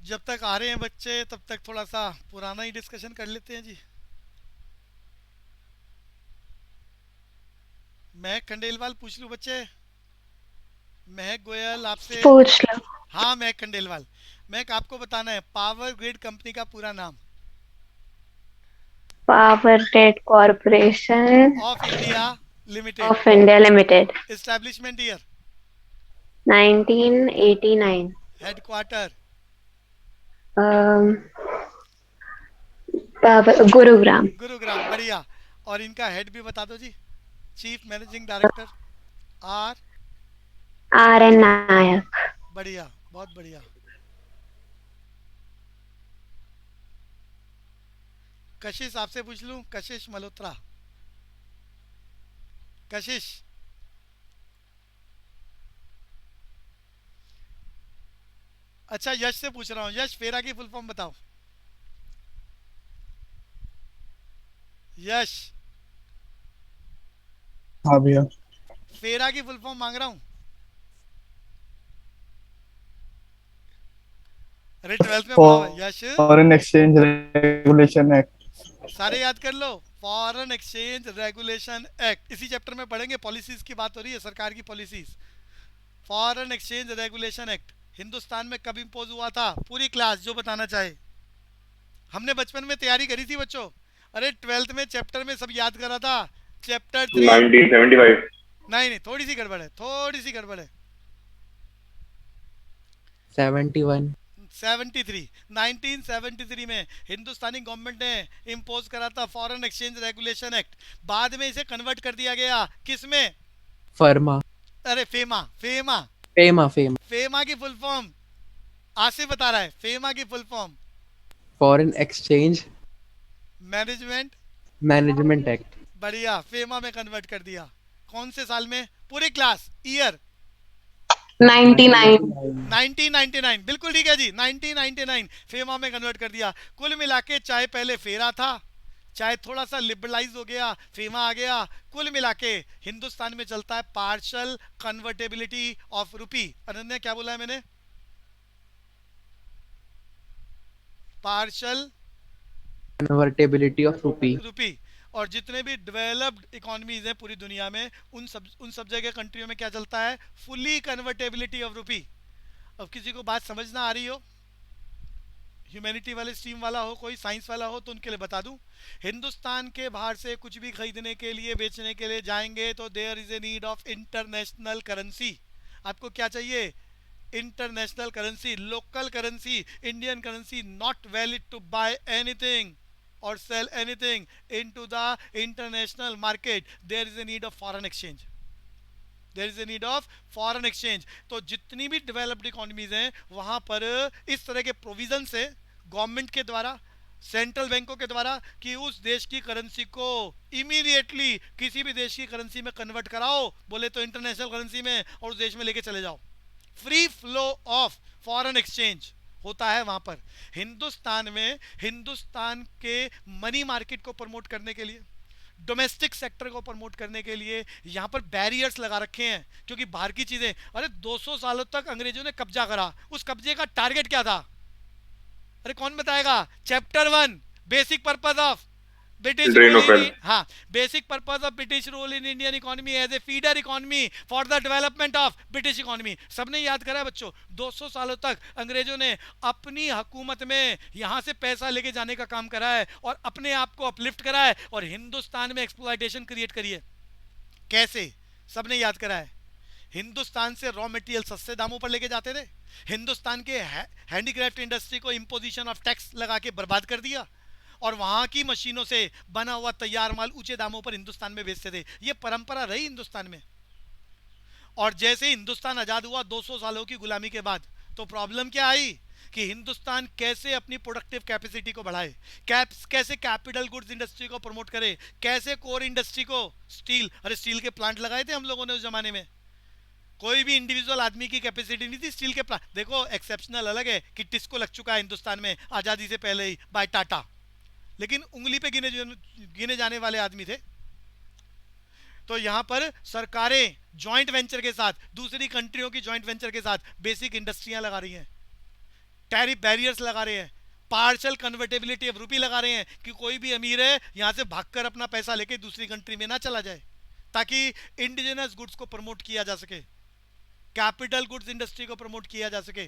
जब तक आ रहे हैं बच्चे तब तक थोड़ा सा पुराना ही डिस्कशन कर लेते हैं जी। मैं खंडेलवाल पूछ लूँ बच्चे। महक गोयल आपसे। पूछ लो। हाँ महक खंडेलवाल। महक आपको बताना है पावर ग्रिड कंपनी का पूरा नाम। Power grid corporation of India limited. Of India limited. Establishment year. 1989। Headquarter. Power Gurugram. Gurugram बढ़िया। और इनका हेड भी बता दो जी। Chief managing director. R. RN Nayak. बढ़िया बहुत बढ़िया। कशिश आपसे पूछ लूँ कशिश मल्होत्रा। कशिश। अच्छा यश से पूछ रहा हूँ यश फेरा की फुल फॉर्म बताओ। यश। हाँ भैया। फेरा की फुल फॉर्म मांग रहा हूँ। अरे ट्वेल्थ में पढ़ा हुआ है Yash. Foreign exchange regulation act. सारे याद कर लो। फॉरेन एक्सचेंज रेगुलेशन एक्ट इसी चैप्टर में पढ़ेंगे पॉलिसीज की बात हो रही है सरकार की policies. Foreign exchange regulation act Hindustan में कब इम्पोज हुआ था पूरी क्लास जो बताना चाहे। हमने बचपन में तैयारी करी थी बच्चों। अरे ट्वेल्थ में चैप्टर में सब याद करा था। चैप्टर 3। 1975। नहीं नहीं थोड़ी सी गड़बड़ है थोड़ी सी गड़बड़ है। 71। 73। 1973 में हिंदुस्तानी गवर्नमेंट ने इम्पोज करा था फॉरेन एक्सचेंज रेगुलेशन एक्ट। बाद में इसे कन्वर्ट कर दिया गया किस में। फर्मा। अरे FEMA FEMA. FEMA FEMA. FEMA की फुल फॉर्म। आसिफ बता रहा है फेमा की full form. Foreign exchange management. Management act. बढ़िया फेमा में कन्वर्ट कर दिया। कौन से साल में पूरी क्लास ईयर। 99। 1999 बिल्कुल ठीक है जी 1999 फेमा में कन्वर्ट कर दिया। कुल मिला के चाहे पहले फेरा था चाहे थोड़ा सा लिबरलाइज हो गया फेमा आ गया। कुल मिला के हिंदुस्तान में चलता है partial convertibility of rupee. Ananya क्या बोला है मैंने। पार्शल कन्वर्टेबिलिटी ऑफ रूपी। रुपी। और जितने भी डेवलप्ड इकोनॉमीज हैं पूरी दुनिया में उन सब जगह कंट्रियों में क्या चलता है फुली कन्वर्टेबिलिटी ऑफ रुपी। अब किसी को बात समझ ना आ रही हो ह्यूमैनिटी वाले स्ट्रीम वाला हो कोई साइंस वाला हो तो उनके लिए बता दूं। हिंदुस्तान के बाहर से कुछ भी खरीदने के लिए बेचने के लिए जाएंगे तो there is a need of international currency. आपको क्या चाहिए international currency local currency Indian currency not valid to buy anything और sell anything into the international market there is a need of foreign exchange. There is a need of foreign exchange. तो जितनी भी developed economies हैं वहां पर इस तरह के प्रोविजन से गवर्नमेंट के द्वारा सेंट्रल बैंकों के द्वारा कि उस देश की करेंसी को इमीडिएटली किसी भी देश की करेंसी में कन्वर्ट कराओ बोले तो इंटरनेशनल करेंसी में और उस देश में लेके चले जाओ। Free flow of foreign exchange होता है वहां पर। हिंदुस्तान में हिंदुस्तान के मनी मार्केट को प्रमोट करने के लिए डोमेस्टिक सेक्टर को प्रमोट करने के लिए यहाँ पर बैरियर्स लगा रखे हैं क्योंकि बाहर की चीजें। अरे 200 सालों तक अंग्रेजों ने कब्जा करा उस कब्जे का टारगेट क्या था। अरे कौन बताएगा। Chapter 1 basic purpose of British drain rule of in. Wealth. हाँ basic purpose of British rule in Indian economy as a feeder economy for the development of British economy. सबने याद करा है बच्चों 200 सालों तक अंग्रेजों ने अपनी हुकूमत में यहां से पैसा लेके जाने का काम करा है और अपने आप को अपलिफ्ट करा है और हिंदुस्तान में एक्सप्लॉयटेशन क्रिएट करी है। कैसे सबने याद करा है। हिंदुस्तान से रॉ मटेरियल सस्ते दामों पर लेके जाते थे। हिंदुस्तान के हैंडीक्राफ्ट इंडस्ट्री को इंपोजिशन ऑफ टैक्स लगा के बर्बाद कर दिया और वहां की मशीनों से बना हुआ तैयार माल ऊंचे दामों पर हिंदुस्तान में बेचते थे। ये परंपरा रही हिंदुस्तान में। और जैसे हिंदुस्तान आजाद हुआ 200 सालों की गुलामी के बाद तो प्रॉब्लम क्या आई कि हिंदुस्तान कैसे अपनी प्रोडक्टिव कैपेसिटी को बढ़ाए कैसे कैपिटल गुड्स इंडस्ट्री को प्रमोट करे कैसे कोर इंडस्ट्री को स्टील। अरे स्टील के प्लांट लगाए थे हम लोगों ने उस जमाने में। कोई भी इंडिविजुअल आदमी की कैपेसिटी नहीं थी स्टील के प्लांट। देखो एक्सेप्शनल अलग है कि टिस्को लग चुका है हिंदुस्तान में आज़ादी से पहले ही बाय टाटा। लेकिन उंगली पे गिने जाने वाले आदमी थे। तो यहाँ पर सरकारें जॉइंट वेंचर के साथ दूसरी कंट्रियों की जॉइंट वेंचर के साथ बेसिक इंडस्ट्रियां लगा रही हैं। टैरिफ बैरियर्स लगा रहे हैं, पार्शियल कन्वर्टेबिलिटी ऑफ रूपी लगा रहे हैं कि कोई भी अमीर है यहाँ से भागकर अपना पैसा लेके दूसरी कंट्री में ना चला जाए, ताकि इंडिजिनस गुड्स को प्रमोट किया जा सके, कैपिटल गुड्स इंडस्ट्री को प्रमोट किया जा सके,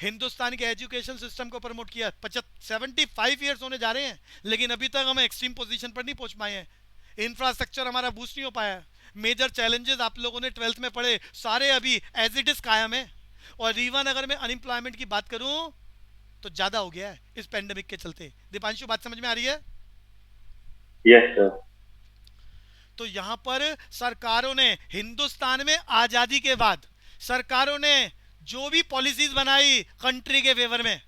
हिंदुस्तान के एजुकेशन सिस्टम को प्रमोट किया। 75 ईयर्स होने जा रहे हैं लेकिन अभी तक हम एक्सट्रीम पोजीशन पर नहीं पहुंच पाए हैं, इंफ्रास्ट्रक्चर हमारा बूस्ट नहीं हो पाया। मेजर चैलेंजेस आप लोगों ने 12th में पढ़े, सारे अभी एज इट इज कायम है। और इवन अगर मैं अनएम्प्लॉयमेंट की बात करूं तो ज्यादा हो गया है इस पेंडेमिक के चलते। दीपांशु, बात समझ में आ रही है? Yes sir. तो यहां पर सरकारों ने, हिंदुस्तान में आजादी के बाद सरकारों ने जो भी पॉलिसीज बनाई कंट्री के फेवर में,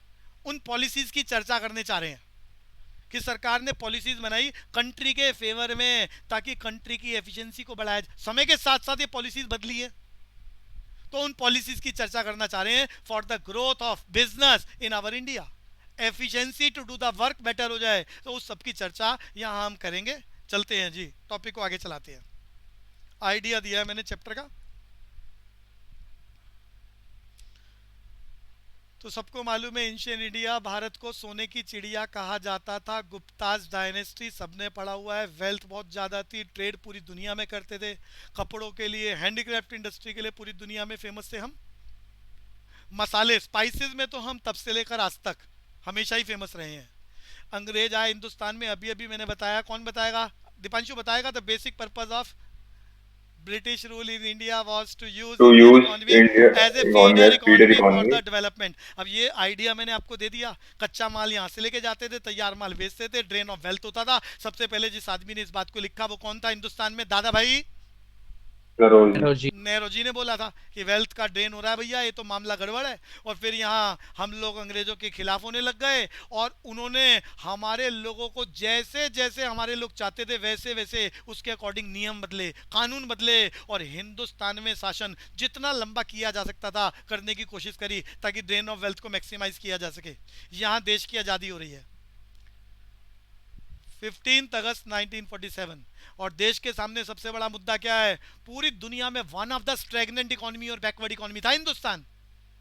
उन पॉलिसीज की चर्चा करने चाह रहे हैं कि सरकार ने पॉलिसीज बनाई कंट्री के फेवर में ताकि कंट्री की एफिशिएंसी को बढ़ाया जाए। समय के साथ साथ ये पॉलिसीज बदली है, तो उन पॉलिसीज की चर्चा करना चाह रहे हैं for the growth of business in our India, efficiency to do the work better हो जाए। तो उस सब की चर्चा यहां हम करेंगे। चलते हैं जी, टॉपिक को आगे चलाते हैं। आइडिया दिया है मैंने चैप्टर का, तो सबको मालूम है एंशियंट इंडिया, भारत को सोने की चिड़िया कहा जाता था। गुप्ताज डायनेस्टी सबने पढ़ा हुआ है, वेल्थ बहुत ज़्यादा थी, ट्रेड पूरी दुनिया में करते थे, कपड़ों के लिए, हैंडीक्राफ्ट इंडस्ट्री के लिए पूरी दुनिया में फेमस थे हम। मसाले, स्पाइसेस में तो हम तब से लेकर आज तक हमेशा ही फेमस रहे हैं। अंग्रेज आए हिंदुस्तान में, अभी अभी मैंने बताया, कौन बताएगा? दीपांशु बताएगा। The basic purpose of British rule in India was to use Indian economy as a feeder economy for the development। अब ये आइडिया मैंने आपको दे दिया। कच्चा माल यहाँ से लेके जाते थे, तैयार माल बेचते थे, ड्रेन ऑफ वेल्थ होता था। सबसे पहले जिस आदमी ने इस बात को लिखा वो कौन था हिंदुस्तान में? दादा भाई Nehru नेहरू जी ने बोला था कि वेल्थ का ड्रेन हो रहा है भैया, ये तो मामला गड़बड़ है। और फिर यहाँ हम लोग अंग्रेजों के खिलाफ होने लग गए और उन्होंने हमारे लोगों को जैसे जैसे हमारे लोग चाहते थे वैसे वैसे उसके अकॉर्डिंग नियम बदले, कानून बदले, और हिंदुस्तान में शासन जितना लंबा किया जा सकता था करने की कोशिश करी ताकि ड्रेन ऑफ वेल्थ को मैक्सिमाइज किया जा सके। यहाँ देश की आज़ादी हो रही है 15 अगस्त 1947, और देश के सामने सबसे बड़ा मुद्दा क्या है? पूरी दुनिया में one of the stagnant economy और बैकवर्ड इकोनॉमी था हिंदुस्तान,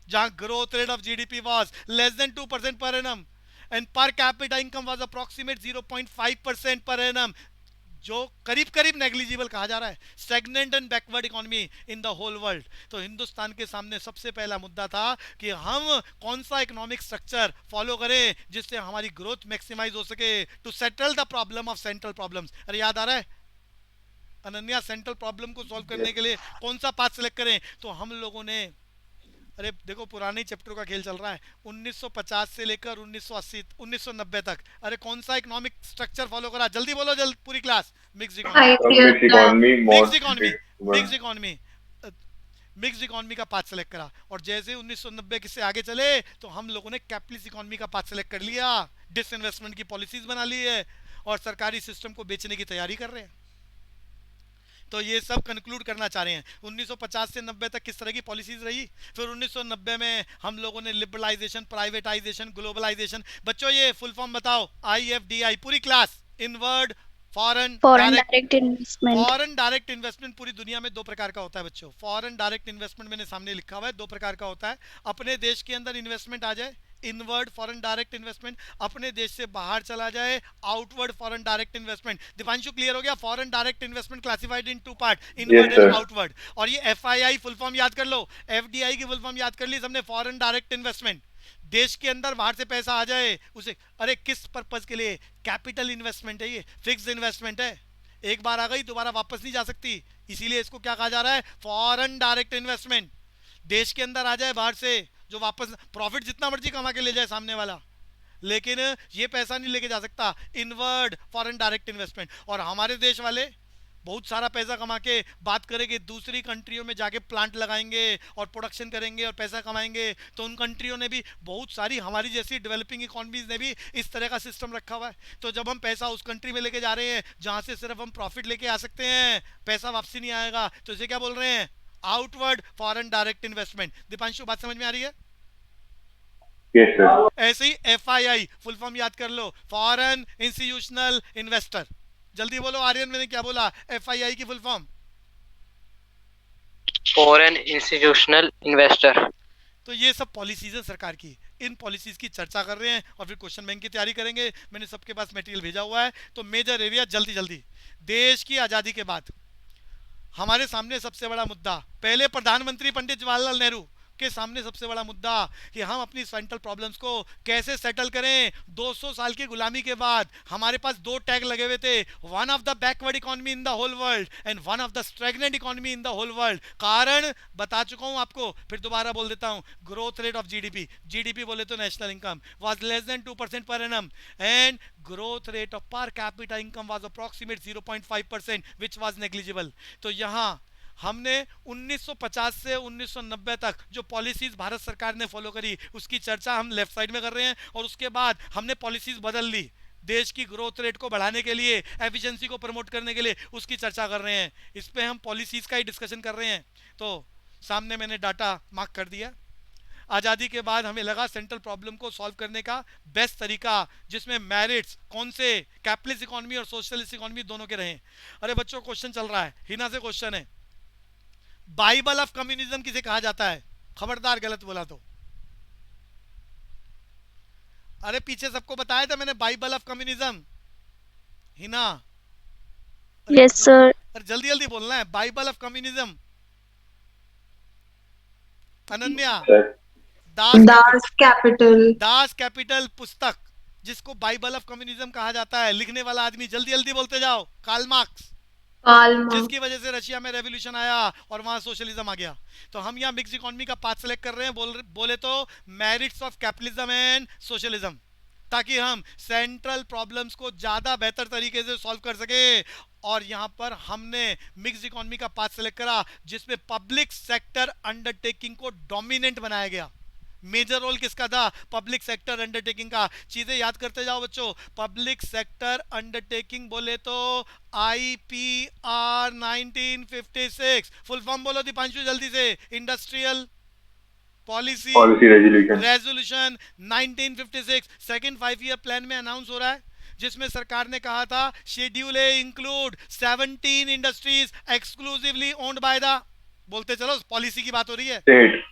जहां growth rate of GDP was less than 2% per annum and per capita income was approximate 0.5% per annum, जो करीब करीब नेग्लिजिबल कहा जा रहा है। Stagnant and backward economy in the whole world. तो हिंदुस्तान के सामने सबसे पहला मुद्दा था कि हम कौन सा इकोनॉमिक स्ट्रक्चर फॉलो करें जिससे हमारी ग्रोथ मैक्सिमाइज हो सके, to settle the problem of central problems. अरे याद आ रहा है अनन्या, सेंट्रल प्रॉब्लम को सॉल्व करने के लिए कौन सा पाथ सेलेक्ट करें? तो हम लोगों ने, अरे देखो पुराने चैप्टर का खेल चल रहा है, 1950 से लेकर 1980 1990 तक, अरे कौन सा इकोनॉमिक स्ट्रक्चर फॉलो करा? जल्दी बोलो, जल्द पूरी class. Mix economy, mix economy का पाथ सेलेक्ट करा। और जैसे 1990 के से आगे चले तो हम लोगों ने कैपिटलिस्ट इकोनॉमी का पाथ सेलेक्ट कर लिया, डिसइन्वेस्टमेंट की पॉलिसीज बना ली है और सरकारी सिस्टम को बेचने की तैयारी कर रहे हैं। तो ये सब कंक्लूड करना चाह रहे हैं 1950 से 90 तक किस तरह की पॉलिसीज रही। फिर 1990 में हम लोगों ने लिबरलाइजेशन, प्राइवेटाइजेशन, ग्लोबलाइजेशन। बच्चों ये फुल फॉर्म बताओ, IFDI पूरी class. Inward foreign direct investment. Foreign direct investment पूरी दुनिया में दो प्रकार का होता है बच्चों। फॉरेन डायरेक्ट इन्वेस्टमेंट मैंने सामने लिखा हुआ है, दो प्रकार का होता है। अपने देश के अंदर इन्वेस्टमेंट आ जाए, इनवर्ड फॉरेन डायरेक्ट इन्वेस्टमेंट, अपने देश से बाहर चला जाए, outward foreign direct investment. Deepanshu clear हो गया? Foreign direct investment classified in two part, inward and outward. और ये FII फुल फॉर्म याद कर लो, FDI की फुल फॉर्म याद कर ली सबने, फॉरेन डायरेक्ट इन्वेस्टमेंट। देश के अंदर बाहर से पैसा आ जाए उसे, अरे किस पर्पज के लिए? कैपिटल इन्वेस्टमेंट है, ये फिक्स्ड इन्वेस्टमेंट है, एक बार आ गई दोबारा वापस नहीं जा सकती, इसीलिए इसको क्या कहा जा रहा है? Foreign direct investment. देश के अंदर आ जाए बाहर से, जो वापस प्रॉफिट जितना मर्जी कमा के ले जाए सामने वाला, लेकिन ये पैसा नहीं लेके जा सकता। Inward foreign direct investment. और हमारे देश वाले बहुत सारा पैसा कमा के बात करेंगे, दूसरी कंट्रियों में जाके प्लांट लगाएंगे और प्रोडक्शन करेंगे और पैसा कमाएंगे। तो उन कंट्रियों ने भी, बहुत सारी हमारी जैसी डेवलपिंग इकोनॉमीज ने भी इस तरह का सिस्टम रखा हुआ है। तो जब हम पैसा उस कंट्री में लेके जा रहे हैं जहाँ से सिर्फ हम प्रॉफिट लेके आ सकते हैं, पैसा वापसी नहीं आएगा, तो इसे क्या बोल रहे हैं? Outward foreign direct investment. Deepanshu बात समझ में आ रही है? Yes sir. ऐसे ही FII फुल फॉर्म याद कर लो, फॉरेन इंस्टीट्यूशनल इन्वेस्टर। जल्दी बोलो आर्यन, मैंने क्या बोला? FII की full form foreign institutional investor. तो ये सब पॉलिसीज है सरकार की। इन पॉलिसीज की चर्चा कर रहे हैं और फिर क्वेश्चन बैंक की तैयारी करेंगे। मैंने सबके पास मटेरियल भेजा हुआ है। तो मेजर एरिया जल्दी जल्दी, देश की आज़ादी के बाद हमारे सामने सबसे बड़ा मुद्दा, पहले प्रधानमंत्री पंडित जवाहरलाल नेहरू के सामने सबसे बड़ा मुद्दा कि हम अपनी सेंट्रल प्रॉब्लम्स को कैसे सेटल करें। 200 साल की गुलामी के बाद हमारे पास दो टैग लगे हुए थे, one of the backward economy in the whole world and one of the stagnant economy in the whole world. कारण बता चुका हूं आपको, फिर दोबारा बोल देता हूं। Growth rate of GDP, GDP बोले तो national income was less than 2% per annum and growth rate of per capita income was approximate 0.5%, which was negligible. तो यहां हमने 1950 से 1990 तक जो पॉलिसीज भारत सरकार ने फॉलो करी उसकी चर्चा हम लेफ्ट साइड में कर रहे हैं, और उसके बाद हमने पॉलिसीज बदल ली देश की ग्रोथ रेट को बढ़ाने के लिए, एफिशिएंसी को प्रमोट करने के लिए, उसकी चर्चा कर रहे हैं। इस पे हम पॉलिसीज का ही डिस्कशन कर रहे हैं। तो सामने मैंने डाटा मार्क कर दिया। आज़ादी के बाद हमें लगा सेंट्रल प्रॉब्लम को सॉल्व करने का बेस्ट तरीका जिसमें मेरिट्स कौन से, कैपिटलिस्ट इकोनॉमी और सोशलिस्ट इकोनॉमी दोनों के रहे। अरे बच्चों क्वेश्चन चल रहा है, हिना से क्वेश्चन है, बाइबल ऑफ कम्युनिज्म किसे कहा जाता है? खबरदार गलत बोला तो। अरे पीछे सबको बताया था मैंने Bible of communism. Hina, Yes, sir. अरे जल्दी जल्दी बोलना है, Bible of communism. Ananya, Sir. Das Capital. Das Kapital पुस्तक जिसको बाइबल ऑफ कम्युनिज्म कहा जाता है, लिखने वाला आदमी जल्दी जल्दी बोलते जाओ, कार्ल मार्क्स, Karl Marx. जिसकी वजह से रशिया में रेवोल्यूशन आया और वहां सोशलिज्म आ गया। तो हम यहाँ मिक्स इकोनॉमी का पार्ट सेलेक्ट कर रहे हैं, बोले तो merits of capitalism and socialism, ताकि हम सेंट्रल प्रॉब्लम्स को ज्यादा बेहतर तरीके से सॉल्व कर सके। और यहाँ पर हमने मिक्स इकोनॉमी का पार्ट सेलेक्ट करा जिसमें पब्लिक सेक्टर अंडरटेकिंग को डोमिनेंट बनाया गया। मेजर रोल किसका था? पब्लिक सेक्टर अंडरटेकिंग का। चीजें याद करते जाओ बच्चों। पब्लिक सेक्टर अंडरटेकिंग बोले तो IPR 1956, फुल फॉर्म बोलो दीपांशु जल्दी से। Industrial policy Policy resolution. Resolution 1956 second 5 year plan में अनाउंस हो रहा है, जिसमें सरकार ने कहा था schedule A include 17 industries exclusively owned by the, बोलते चलो पॉलिसी की बात हो रही है, State.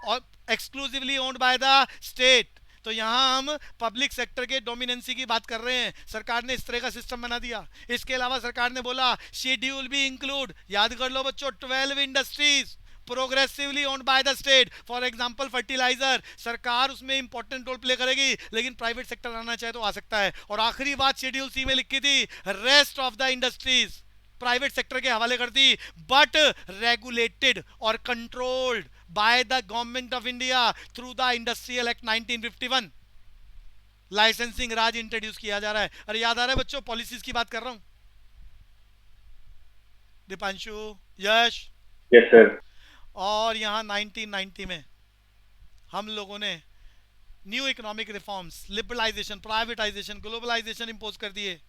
और exclusively owned by the state. तो यहाँ हम पब्लिक सेक्टर के डोमिनेंसी की बात कर रहे हैं। सरकार ने इस तरह का सिस्टम बना दिया। इसके अलावा सरकार ने बोला शेड्यूल भी इंक्लूड, याद कर लो बच्चों, 12 industries progressively owned by the state. For example fertiliser, सरकार उसमें इंपॉर्टेंट रोल प्ले करेगी, लेकिन प्राइवेट सेक्टर आना चाहे तो आ सकता है। और आखिरी बात शेड्यूल सी में लिखी थी, rest of the industries private sector के हवाले कर दी, बट रेगुलेटेड और controlled by the government of India through the industrial act 1951। Licensing Raj introduce किया जा रहा है। अरे याद आ रहा है बच्चों, पॉलिसीज की बात कर रहा हूं। दीपांशु, यश, Yes, sir. और यहां 1990 में हम लोगों ने new economic reforms, liberalisation, privatisation, globalisation impose कर दिए।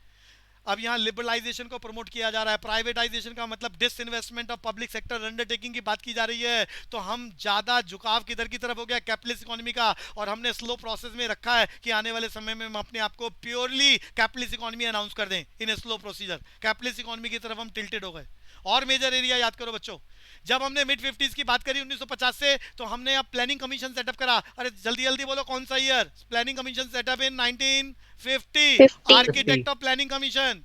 अब यहाँ लिबरलाइजेशन को प्रमोट किया जा रहा है। प्राइवेटाइजेशन का मतलब disinvestment of public sector undertaking की बात की जा रही है। तो हम ज़्यादा झुकाव किधर की तरफ हो गया? कैपिटलिस्ट इकोनॉमी का। और हमने स्लो प्रोसेस में रखा है कि आने वाले समय में हम अपने आप को प्योरली कैपिटलिस्ट इकोनॉमी अनाउंस कर दें in a slow procedure. Capitalist economy की तरफ हम टिल्टेड हो गए। और मेजर एरिया याद करो बच्चों, जब हमने मिड 50s की बात करी 1950 से, तो हमने अब प्लानिंग कमीशन सेटअप करा। अरे जल्दी जल्दी बोलो कौन सा year? Planning commission setup in 1950। 50। Architect of planning commission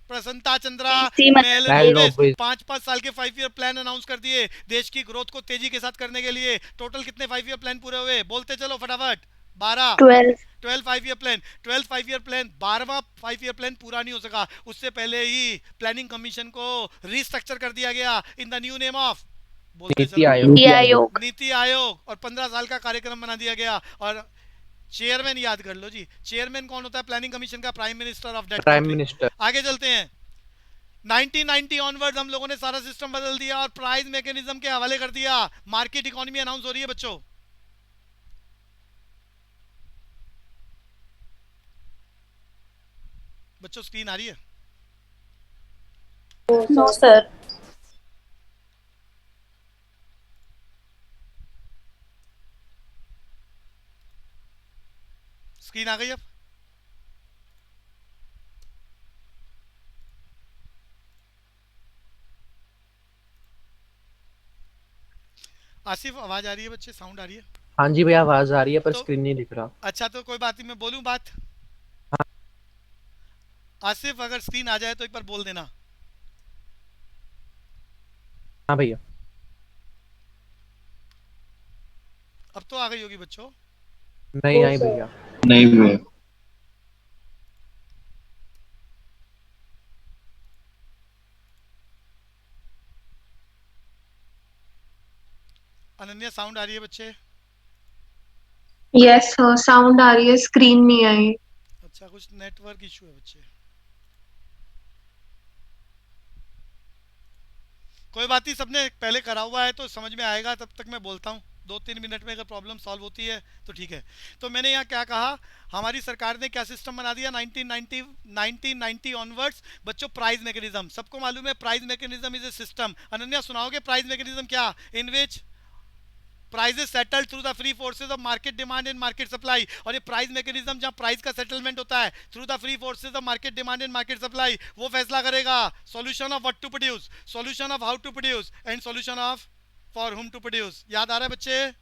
प्रसन्नता चंद्रा PC Malrobes। 5 साल के 5 ईयर प्लान अनाउंस कर दिए देश की ग्रोथ को तेजी के साथ करने के लिए। टोटल कितने 5 ईयर प्लान पूरे हुए? बोलते चलो फटाफट। 12। 12. 5 ईयर प्लान, 5 ईयर प्लान, 12वां 5 ईयर प्लान पूरा नहीं हो सका। उससे पहले ही प्लानिंग कमीशन को रीस्ट्रक्चर कर दिया गया in the new name of, बोलते नीति चलो, आयोग। नीति आयोग. नीति आयोग। और 15 साल का कार्यक्रम बना दिया गया। और चेयरमैन याद कर लो जी, चेयरमैन कौन होता है प्लानिंग कमीशन का? Prime minister of that prime country. Minister. आगे चलते हैं। 1990 ऑनवर्ड हम लोगों ने सारा सिस्टम बदल दिया और प्राइस मैकेनिज्म के हवाले कर दिया। मार्केट इकोनॉमी अनाउंस हो रही है बच्चों। बच्चों स्क्रीन आ रही है? No, sir. स्क्रीन आ गई अब? आसिफ आवाज आ रही है बच्चे? साउंड आ रही है? हाँ जी भैया, आवाज आ रही है पर तो स्क्रीन नहीं दिख रहा। अच्छा, तो कोई बात नहीं, मैं बोलूं बात। आसिफ, अगर स्क्रीन आ जाए तो एक बार बोल देना। हाँ भैया। अब तो आ गई होगी बच्चों। नहीं आई भैया। नहीं हुए। अनन्या, साउंड आ रही है बच्चे? यस सर, साउंड आ रही है, स्क्रीन नहीं आई। अच्छा, कुछ नेटवर्क इशू है बच्चे। कोई बात नहीं, सबने पहले करा हुआ है तो समझ में आएगा, तब तक मैं बोलता हूँ। 2-3 मिनट में अगर प्रॉब्लम सॉल्व होती है तो ठीक है। तो मैंने यहाँ क्या कहा, हमारी सरकार ने क्या सिस्टम बना दिया 1990 ऑनवर्ड्स बच्चों, प्राइस मैकेनिज्म। सबको मालूम है price mechanism is a system. Ananya, सुनाओगे प्राइस मैकेनिज्म क्या? In which prices settled through the free forces of market demand and market supply. और ये प्राइस मैकेनिज्म, जहां प्राइस का सेटलमेंट होता है through the free forces of market demand and market supply, वो फैसला करेगा solution of what to produce, solution of how to produce and solution of for whom to produce. याद आ रहा है बच्चे?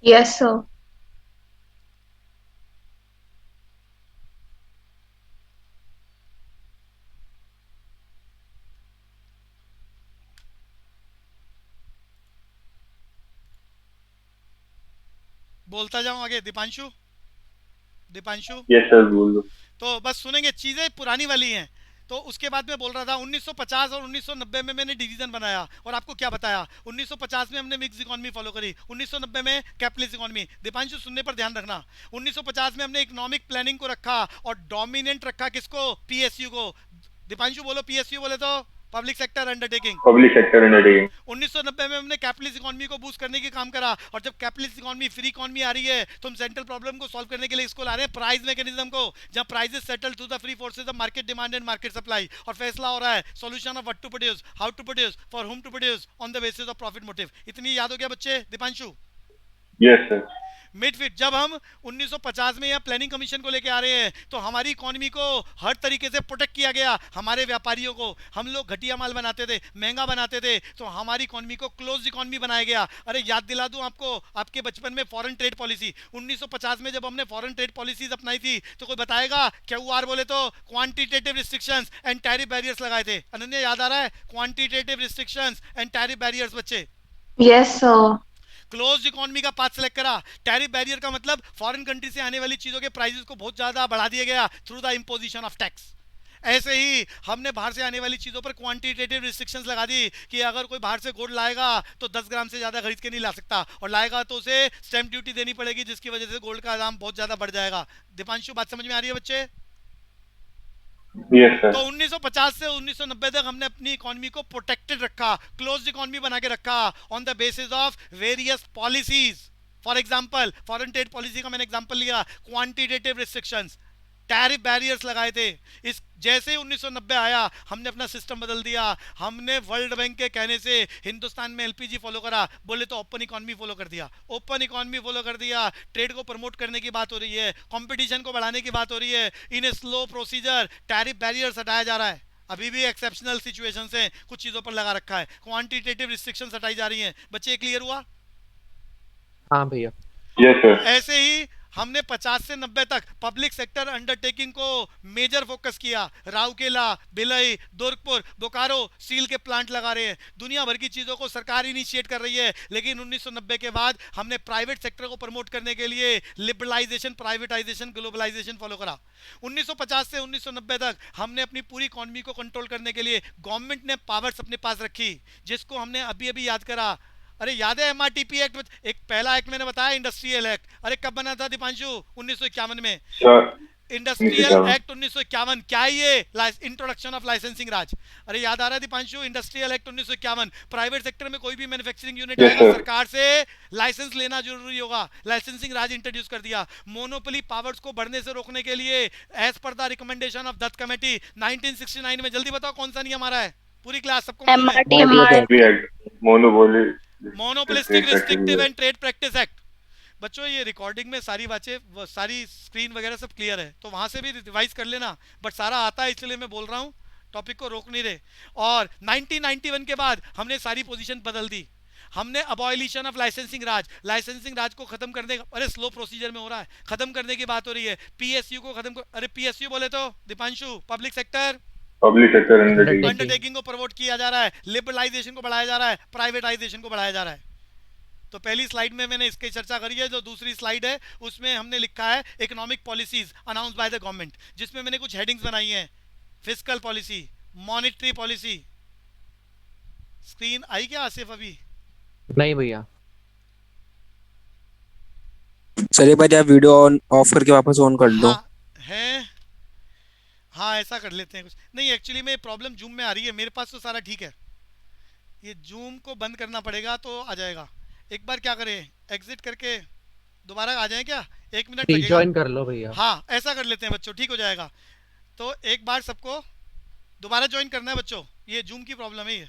Yes sir. बोलता जाऊं आगे, दीपांशु। दीपांशु, यस सर, बोल दो। तो बस सुनेंगे, चीजें पुरानी वाली हैं। तो उसके बाद मैं बोल रहा था 1950 और 1990 में मैंने डिवीजन बनाया, और आपको क्या बताया, 1950 में हमने मिक्स इकोनॉमी फॉलो करी, 1990 में कैपिटलिस्ट इकोनॉमी। दीपांशु, सुनने पर ध्यान रखना। 1950 में हमने इकोनॉमिक प्लानिंग को रखा और डोमिनेंट रखा किसको? पीएसयू को। दीपांशु बोलो, पीएसयू बोले तो public sector undertaking. Public sector undertaking. 1990 में हमने कैपिटलिस्ट इकोनॉमी को बूस्ट करने की काम करा, और जब कैपिटलिस्ट इकोनॉमी, फ्री इकोनॉमी आ रही है, तो हम सेंट्रल प्रॉब्लम को सॉल्व करने के लिए इसको ला रहे हैं प्राइस मैकेनिज्म को, जहां prices settle to the free forces of market demand and market supply, और फैसला हो रहा है solution of what to produce, how to produce, for whom to produce, on the basis of profit motive. इतनी याद हो गया बच्चे? Deepanshu, yes sir. मिडफिट जब हम 1950 में यहाँ प्लानिंग कमीशन को लेके आ रहे हैं, तो हमारी इकोनॉमी को हर तरीके से प्रोटेक्ट किया गया। हमारे व्यापारियों को, हम लोग घटिया माल बनाते थे, महंगा बनाते थे, तो हमारी इकोनॉमी को क्लोज इकोनॉमी बनाया गया। अरे याद दिला दूं आपको, आपके बचपन में फॉरेन ट्रेड पॉलिसी 1950 में जब हमने फॉरेन ट्रेड पॉलिसीज अपनाई थी, तो कोई बताएगा? क्यूआर बोले तो quantitative restrictions and tariff barriers लगाए थे। अनन्या, याद आ रहा है? Quantitative restrictions and tariff barriers बच्चे। Yes sir. क्लोज इकोनॉमी का पाथ सेलेक्ट करा। टैरिफ बैरियर का मतलब फॉरेन कंट्री से आने वाली चीजों के प्राइसेस को बहुत ज्यादा बढ़ा दिया गया through the imposition of tax. ऐसे ही हमने बाहर से आने वाली चीजों पर क्वांटिटेटिव रिस्ट्रिक्शंस लगा दी कि अगर कोई बाहर से गोल्ड लाएगा तो 10 ग्राम से ज्यादा खरीद के नहीं ला सकता, और लाएगा तो उसे स्टैंप ड्यूटी देनी पड़ेगी, जिसकी वजह से गोल्ड का दाम बहुत ज्यादा बढ़ जाएगा। दीपांशु, बात समझ में आ रही है बच्चे? Yes sir. तो 1950 से 1990 तक हमने अपनी इकोनॉमी को प्रोटेक्टेड रखा, क्लोज्ड इकोनॉमी बना के रखा, on the basis of various policies. For example, foreign trade policy का मैंने एग्जांपल लिया, क्वांटिटेटिव रिस्ट्रिक्शंस, टैरिफ बैरियर्स लगाए थे। इस जैसे ही 1990 आया, हमने अपना सिस्टम बदल दिया। हमने वर्ल्ड बैंक के कहने से हिंदुस्तान में एलपीजी फॉलो करा, बोले तो ओपन इकोनॉमी फॉलो कर दिया। ओपन इकोनॉमी फॉलो कर दिया, ट्रेड को प्रमोट करने की बात हो रही है, कंपटीशन को बढ़ाने की बात हो रही है। In a slow procedure tariff barriers हटाया जा रहा है। अभी भी एक्सेप्शनल सिचुएशन से कुछ चीजों पर लगा रखा है, क्वांटिटेटिव रिस्ट्रिक्शंस हटाई जा रही हैं। बच्चे, क्लियर हुआ? हाँ भैया। Yes sir. ऐसे ही हमने 50 से 90 तक पब्लिक सेक्टर अंडरटेकिंग को मेजर फोकस किया। राउरकेला, भिलाई, दुर्गपुर, बोकारो स्टील के प्लांट लगा रहे हैं। दुनिया भर की चीजों को सरकार इनिशिएट कर रही है, लेकिन 1990 के बाद हमने प्राइवेट सेक्टर को प्रमोट करने के लिए लिबरलाइजेशन, प्राइवेटाइजेशन, ग्लोबलाइजेशन फॉलो करा। 1950 से 1990 तक हमने अपनी पूरी इकोनॉमी को कंट्रोल करने के लिए गवर्नमेंट ने पावर्स अपने पास रखी, जिसको हमने अभी अभी याद करा। अरे याद है एमआरटीपी एक्ट? एक पहला एक्ट मैंने बताया, इंडस्ट्रियल एक्ट। अरे कब बना था दीपांशु? 1951 में। सर इंडस्ट्रियल एक्ट 1951, क्या है ये? इंट्रोडक्शन ऑफ लाइसेंसिंग राज। अरे याद आ रहा है Deepanshu? Industrial act 1951। Private sector में कोई भी मैन्युफैक्चरिंग यूनिट Yes, आएगा, sir. सरकार से लाइसेंस लेना जरूरी होगा। लाइसेंसिंग राज इंट्रोड्यूस कर दिया। मोनोपोली पावर्स को बढ़ने से रोकने के लिए as per the recommendation of Dutt committee 1969 में, जल्दी बताओ कौन सा नियम आ रहा है? पूरी क्लास सबको मालूम है? MRT act, monopoly, monopolistic restrictive and trade practice act. बच्चों, ये रिकॉर्डिंग में सारी बातें, सारी स्क्रीन वगैरह सब क्लियर है, तो वहां से भी रिवाइज कर लेना। बट सारा आता है, इसलिए मैं बोल रहा हूँ, टॉपिक को रोक नहीं रहे। और 1991 के बाद हमने सारी पोजीशन बदल दी। हमने abolition of licensing raj, licensing raj को खत्म करने का, अरे स्लो प्रोसीजर में हो रहा है, खत्म करने की बात हो रही है। पीएसयू को खत्म कर, अरे पीएसयू बोले तो Deepanshu, public sector Undertaking। Undertaking को प्रमोट किया जा रहा है, लिबरलाइजेशन को बढ़ाया जा रहा है, प्राइवेटाइजेशन को बढ़ाया जा रहा है। तो पहली स्लाइड में मैंने इसकी चर्चा करी है। जो दूसरी स्लाइड है उसमें हमने लिखा है economic policies announce by the government, जिसमें मैंने कुछ हेडिंग्स बनाई हैं। Fiscal policy, monetary policy. Screen आई क्या आसिफ अभी? नहीं भैया। सर एक बार आप वीडियो ऑन ऑफ करके वापस ऑन कर लो। हाँ है, हाँ ऐसा कर लेते हैं कुछ। नहीं एक्चुअली में प्रॉब्लम जूम में आ रही है, मेरे पास तो सारा ठीक है। ये जूम को बंद करना पड़ेगा तो आ जाएगा। एक बार क्या करें, एग्जिट करके दोबारा आ जाएं क्या? 1 मिनट लगेगा। ज्वाइन कर लो भैया। हाँ ऐसा कर लेते हैं बच्चों, ठीक हो जाएगा। तो एक बार सबको दोबारा ज्वाइन करना है बच्चों, ये जूम की प्रॉब्लम है ये।